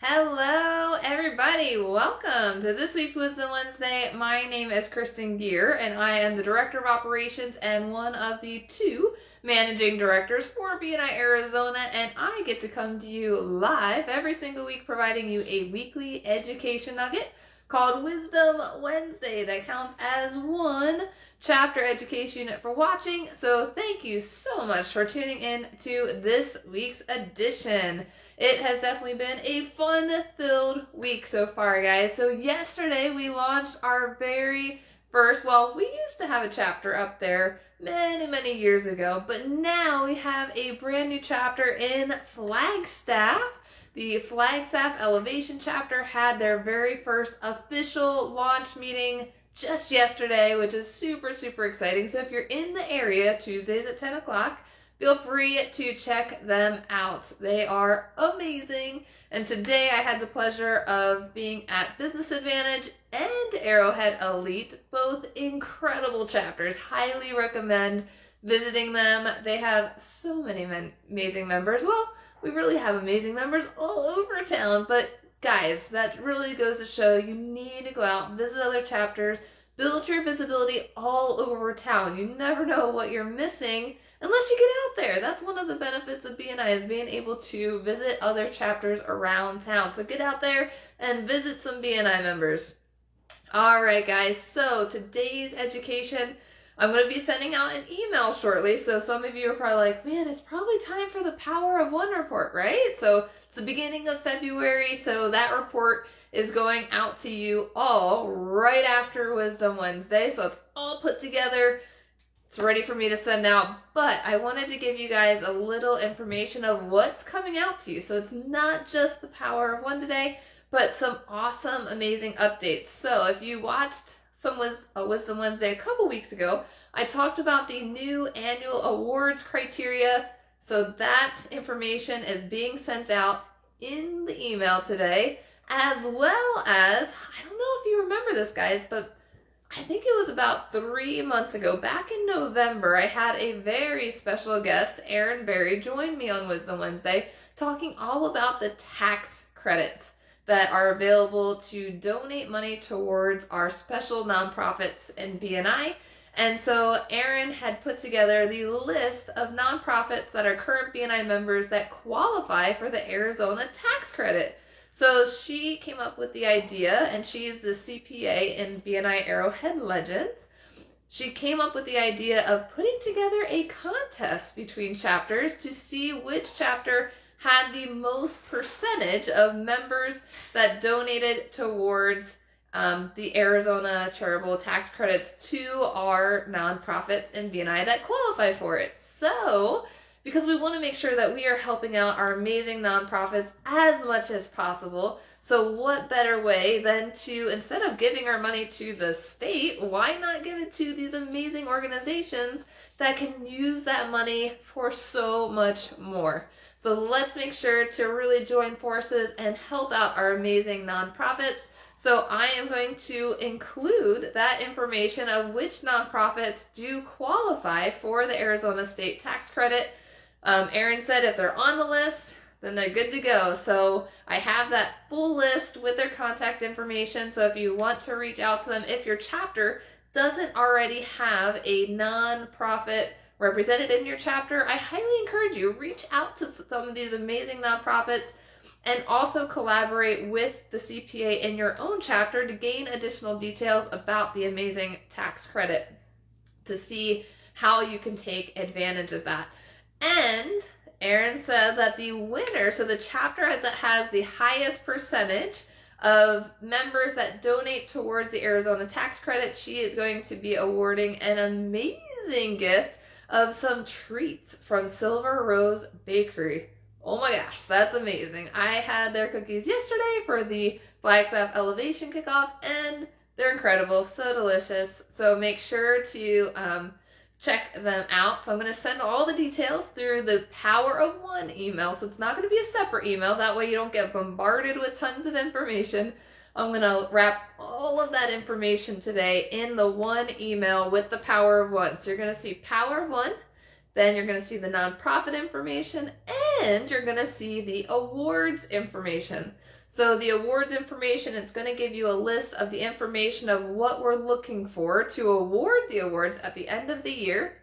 Hello, everybody. Welcome to this week's Wisdom Wednesday. My name is Kristen Gear, and I am the Director of Operations and one of the two Managing Directors for BNI Arizona, and I get to come to you live every single week providing you a weekly education nugget called Wisdom Wednesday that counts as one chapter education unit for watching. So thank you so much for tuning in to this week's edition. It has definitely been a fun-filled week so far, guys. So yesterday we launched our very first, we used to have a chapter up there many years ago, but now we have a brand new chapter in Flagstaff. The Flagstaff Elevation chapter had their very first official launch meeting just yesterday, which is super exciting. So if you're in the area, Tuesdays at 10 o'clock, feel free to check them out. They are amazing. And today I had the pleasure of being at Business Advantage and Arrowhead Elite, both incredible chapters. Highly recommend visiting them. They have so many amazing members. Well, we really have amazing members all over town, but guys, that really goes to show you need to go out, visit other chapters, build your visibility all over town. You never know what you're missing unless you get out there. That's one of the benefits of BNI, is being able to visit other chapters around town. So get out there and visit some BNI members. All right, guys. So today's education, I'm going to be sending out an email shortly. So some of you are probably like, man, it's probably time for the Power of One report, right? So it's the beginning of February. So that report is going out to you all right after Wisdom Wednesday. So it's all put together. It's ready for me to send out, but I wanted to give you guys a little information of what's coming out to you. So it's not just the Power of One today, but some awesome, amazing updates. So if you watched Wisdom Wednesday a couple weeks ago, I talked about the new annual awards criteria. So that information is being sent out in the email today, as well as, I don't know if you remember this, guys, but I think it was about 3 months ago, back in November, I had a very special guest, Aaron Berry, join me on Wisdom Wednesday, talking all about the tax credits that are available to donate money towards our special nonprofits in BNI. And so Aaron had put together the list of nonprofits that are current BNI members that qualify for the Arizona tax credit. So she came up with the idea, and she's the CPA in BNI Arrowhead Legends. She came up with the idea of putting together a contest between chapters to see which chapter had the most percentage of members that donated towards the Arizona charitable tax credits to our nonprofits in BNI that qualify for it. So, because we want to make sure that we are helping out our amazing nonprofits as much as possible. So what better way than to, instead of giving our money to the state, why not give it to these amazing organizations that can use that money for so much more? So let's make sure to really join forces and help out our amazing nonprofits. So I am going to include that information of which nonprofits do qualify for the Arizona State Tax Credit. Aaron said if they're on the list, then they're good to go. So I have that full list with their contact information. So if you want to reach out to them, if your chapter doesn't already have a nonprofit represented in your chapter, I highly encourage you, reach out to some of these amazing nonprofits and also collaborate with the CPA in your own chapter to gain additional details about the amazing tax credit, to see how you can take advantage of that. And Aaron said that the winner, so the chapter that has the highest percentage of members that donate towards the Arizona tax credit, she is going to be awarding an amazing gift of some treats from Silver Rose Bakery. Oh my gosh, that's amazing. I had their cookies yesterday for the Flagstaff Elevation kickoff, and they're incredible, so delicious. So make sure to check them out. So I'm going to send all the details through the Power of One email. So it's not going to be a separate email. That way you don't get bombarded with tons of information. I'm going to wrap all of that information today in the one email with the Power of One. So you're going to see Power of One, Then you're going to see the nonprofit information, and you're going to see the awards information. So the awards information, it's going to give you a list of the information of what we're looking for to award the awards at the end of the year,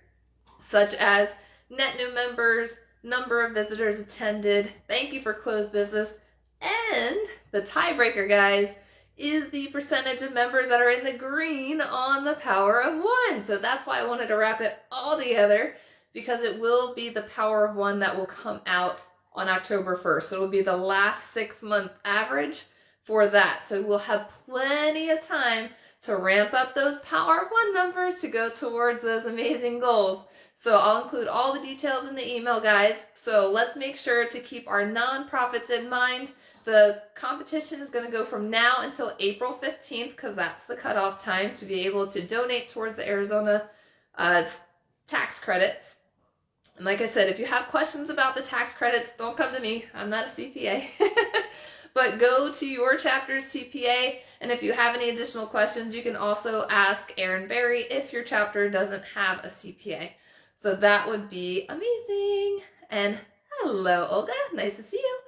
such as net new members, number of visitors attended, thank you for closed business, and the tiebreaker, guys, is the percentage of members that are in the green on the Power of One. So that's why I wanted to wrap it all together, because it will be the Power of One that will come out on October 1st. So it will be the last 6-month average for that. So we'll have plenty of time to ramp up those Power of One numbers to go towards those amazing goals. So I'll include all the details in the email, guys. So let's make sure to keep our nonprofits in mind. The competition is going to go from now until April 15th, because that's the cutoff time to be able to donate towards the Arizona tax credits. And like I said, if you have questions about the tax credits, don't come to me. I'm not a CPA. But go to your chapter's CPA, and if you have any additional questions, you can also ask Erin Berry if your chapter doesn't have a CPA. So that would be amazing. And hello, Olga. Nice to see you.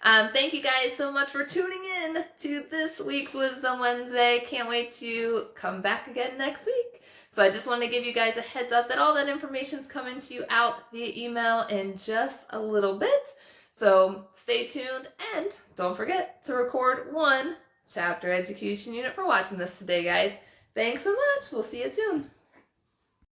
Thank you guys so much for tuning in to this week's Wisdom Wednesday. Can't wait to come back again next week. So I just want to give you guys a heads up that all that information is coming to you out via email in just a little bit. So stay tuned, and don't forget to record one chapter execution unit for watching this today, guys. Thanks so much. We'll see you soon.